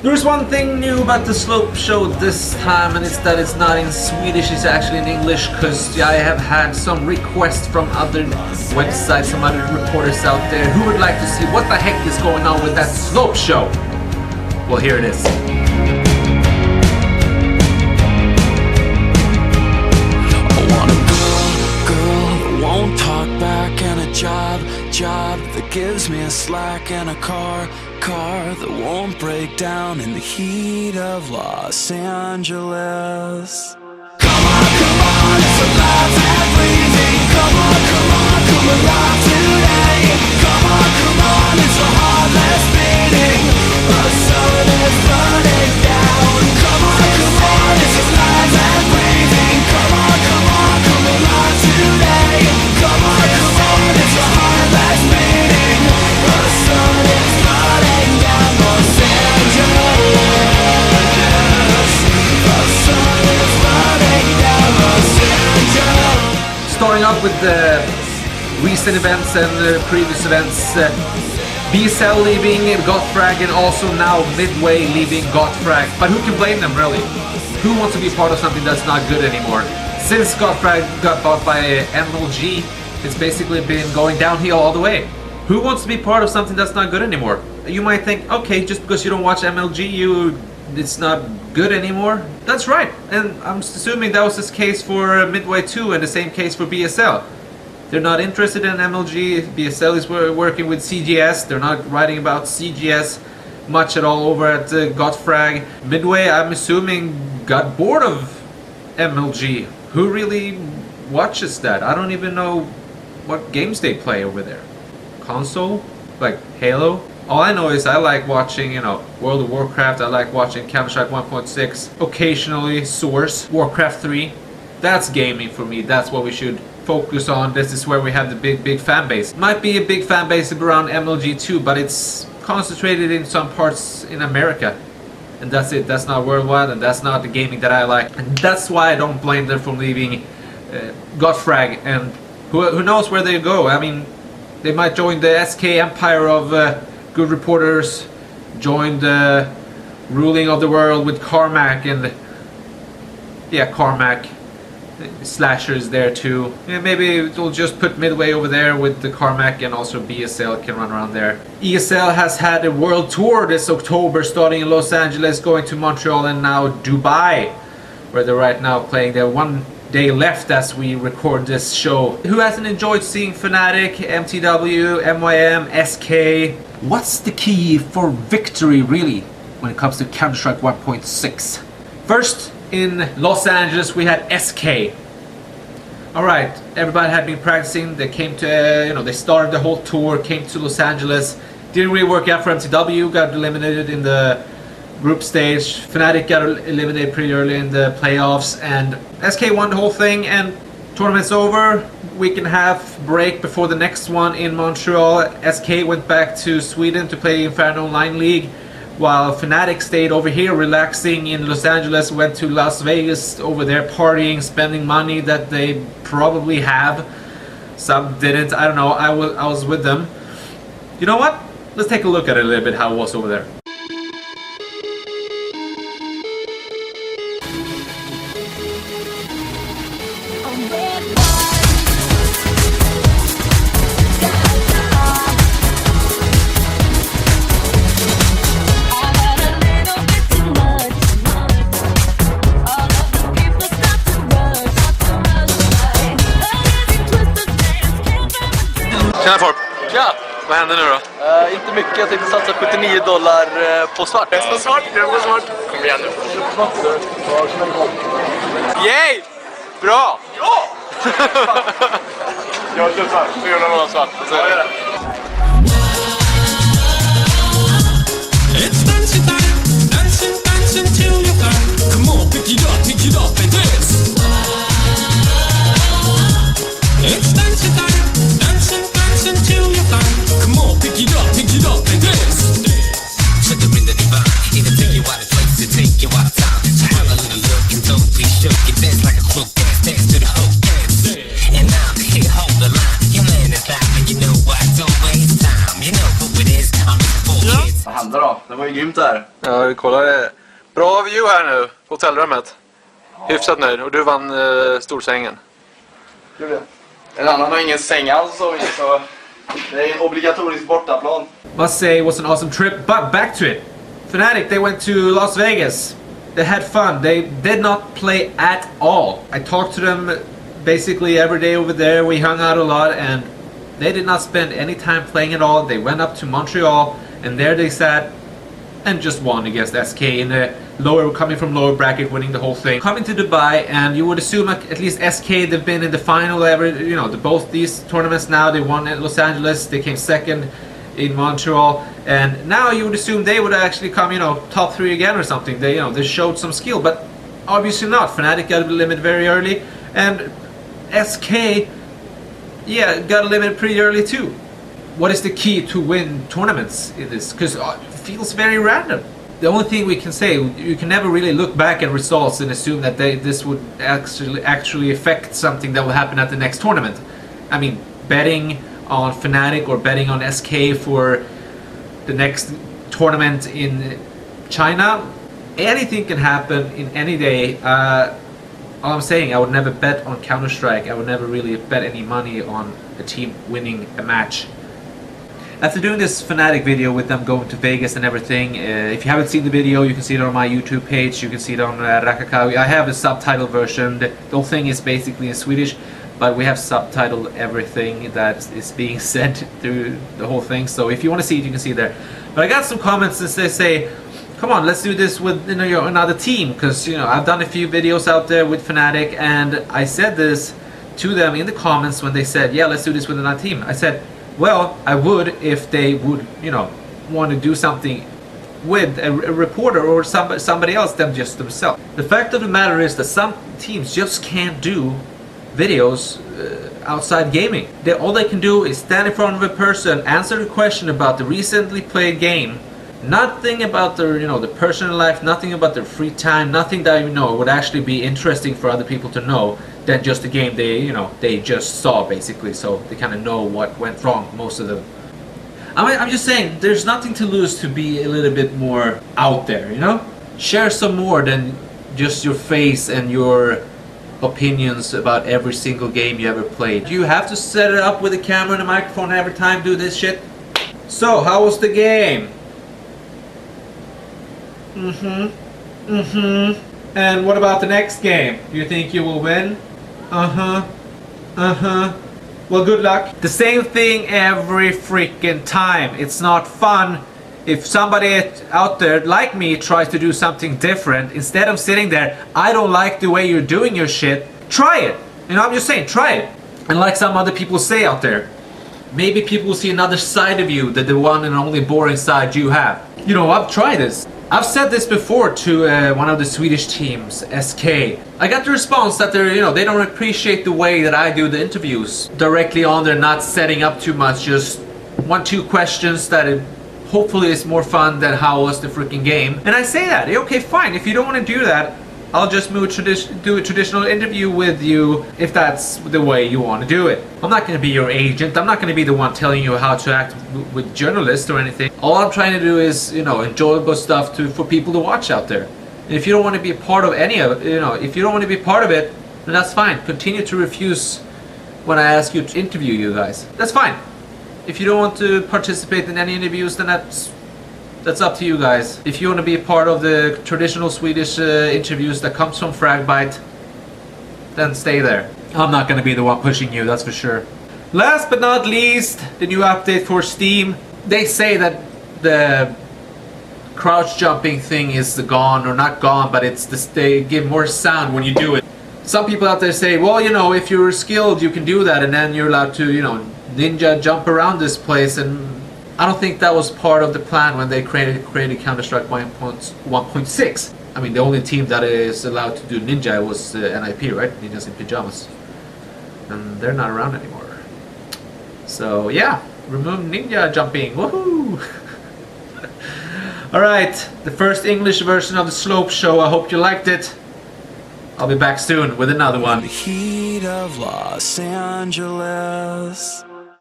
There's one thing new about the Slope show this time, and it's that it's not in Swedish, it's actually in English, because I have had some requests from other websites, some other reporters out there who would like to see what the heck is going on with that Slope show. Well, here it is. I want a girl that won't talk back, and a job that gives me a slack, and a car that won't break down in the heat of Los Angeles. Come on, it's alive and breathing. Come alive today. Come on, it's a heartless beating. The sun is burning down. Come on, it's alive and breathing. Come alive today. Come on, it's a heartless beating. The sun is burning down Los Angeles. The sun is burning down Los Angeles. Starting off with the recent events and previous events, BSL leaving Gottfrag, and also now Midway leaving Gottfrag. But who can blame them, really? Who wants to be part of something that's not good anymore? Since Gottfrag got bought by MLG, it's basically been going downhill all the way. Who wants to be part of something that's not good anymore? You might think, okay, just because you don't watch MLG, it's not good anymore. That's right, and I'm assuming that was the case for Midway 2 and the same case for BSL. They're not interested in MLG. BSL is working with CGS. They're not writing about CGS much at all over at Gottfrag. Midway, I'm assuming, got bored of MLG. Who really watches that? I don't even know what games they play over there. Console? Like Halo? All I know is I like watching, World of Warcraft. I like watching Counter-Strike 1.6. Occasionally Source, Warcraft 3. That's gaming for me. That's what we should focus on. This is where we have the big fan base. Might be a big fan base around MLG too, but it's concentrated in some parts in America. And that's it. That's not worldwide, and that's not the gaming that I like. And that's why I don't blame them for leaving Gottfrag. And who knows where they go? I mean, they might join the SK empire of good reporters, join the ruling of the world with Carmack, and Carmack. Slashers there too. Yeah, maybe we'll just put Midway over there with the Carmack, and also BSL can run around there. ESL has had a world tour this October, starting in Los Angeles, going to Montreal, and now Dubai, where they're right now playing. They have 1 day left as we record this show. Who hasn't enjoyed seeing Fnatic, MTW, MYM, SK? What's the key for victory really when it comes to Counter-Strike 1.6? First, in Los Angeles we had SK. Alright, everybody had been practicing. They came to, they started the whole tour, came to Los Angeles. Didn't really work out for MTW, got eliminated in the group stage. Fnatic got eliminated pretty early in the playoffs, and SK won the whole thing, and tournament's over. Week and a half break before the next one in Montreal. SK went back to Sweden to play Inferno Online League, while Fnatic stayed over here relaxing in Los Angeles, went to Las Vegas over there partying, spending money that they probably have. Some didn't, I don't know, I was with them. You know what? Let's take a look at it a little bit, how it was over there. Tjena Forp! Ja! Vad händer nu då? Inte mycket, jag tänkte satsa $79 på svart. Jag är på svart! Kom igen nu! Yay! Bra! Ja! Jag köper 400 dollar svart. Så gör det. It's dancing time, dancing till you fly. Come on, pick it up and dance. It's dancing time, dancing till you fly. Come on, pick it up and dance. Set the rhythm divine, it'll take you out of place, it'll take you out of time. So have a little look and don't be shook. You dance like a crook, dance to the hook, dance. And now, here, hold the line. Your man is live and you know what. grymt där. Ja, kolla det. Bra view här nu på hotellrummet. Hyfsat nöjd. Och du vann storsängen. Gjorde jag. En annan har ingen säng alls så det är en obligatorisk bortaplan. Must say it was an awesome trip, but back to it. Fnatic, they went to Las Vegas. They had fun. They did not play at all. I talked to them basically every day over there. We hung out a lot and they did not spend any time playing at all. They went up to Montreal and there they sat and just won against SK in a coming from lower bracket, winning the whole thing. Coming to Dubai, and you would assume at least SK, they've been in the final both these tournaments now. They won at Los Angeles, they came second in Montreal, and now you would assume they would actually come, top 3 again or something. They showed some skill, but obviously not. Fnatic got eliminated very early, and SK, got eliminated pretty early too. What is the key to win tournaments in this? Because it feels very random. The only thing we can say, you can never really look back at results and assume that this would actually affect something that will happen at the next tournament. I mean, betting on Fnatic or betting on SK for the next tournament in China, anything can happen in any day. All I'm saying, I would never bet on Counter-Strike. I would never really bet any money on a team winning a match. After doing this Fnatic video with them going to Vegas and everything, if you haven't seen the video, you can see it on my YouTube page, you can see it on Rakakawi. I have a subtitle version. The whole thing is basically in Swedish, but we have subtitled everything that is being said through the whole thing. So if you want to see it, you can see it there. But I got some comments that say, come on, let's do this with another team, because I've done a few videos out there with Fnatic, and I said this to them in the comments when they said, yeah, let's do this with another team. I said, well, I would if they would, want to do something with a reporter or somebody else than just themselves. The fact of the matter is that some teams just can't do videos outside gaming. All they can do is stand in front of a person, answer a question about the recently played game. Nothing about their, the personal life, nothing about their free time, nothing that would actually be interesting for other people to know than just the game they just saw, basically. So they kind of know what went wrong, most of them. I'm just saying, there's nothing to lose to be a little bit more out there, Share some more than just your face and your opinions about every single game you ever played. Do you have to set it up with a camera and a microphone every time, do this shit? So, how was the game? And what about the next game? Do you think you will win? Well, good luck. The same thing every freaking time. It's not fun if somebody out there like me tries to do something different. Instead of sitting there, I don't like the way you're doing your shit, try it. I'm just saying, try it. And like some other people say out there, maybe people will see another side of you than the one and only boring side you have. I've tried this. I've said this before to one of the Swedish teams, SK. I got the response that they don't appreciate the way that I do the interviews directly on there, not setting up too much, just 1-2 questions that hopefully is more fun than how was the freaking game. And I say that, okay, fine, if you don't want to do that, I'll just do a traditional interview with you if that's the way you want to do it. I'm not going to be your agent. I'm not going to be the one telling you how to act with journalists or anything. All I'm trying to do is, enjoyable stuff for people to watch out there. And if you don't want to be a part of any of it, if you don't want to be part of it, then that's fine. Continue to refuse when I ask you to interview you guys. That's fine. If you don't want to participate in any interviews, then that's up to you guys. If you want to be a part of the traditional Swedish interviews that comes from Fragbite, then stay there. I'm not going to be the one pushing you, that's for sure. Last but not least, the new update for Steam. They say that the crouch jumping thing is gone, or not gone, but they give more sound when you do it. Some people out there say, well, if you're skilled, you can do that, and then you're allowed to, ninja jump around this place, and I don't think that was part of the plan when they created Counter-Strike 1.6. I mean, the only team that is allowed to do ninja was NIP, right? Ninjas in Pajamas. And they're not around anymore. So yeah, remove ninja jumping, woohoo! Alright, the first English version of the Slope Show. I hope you liked it. I'll be back soon with another one. The heat of Los Angeles.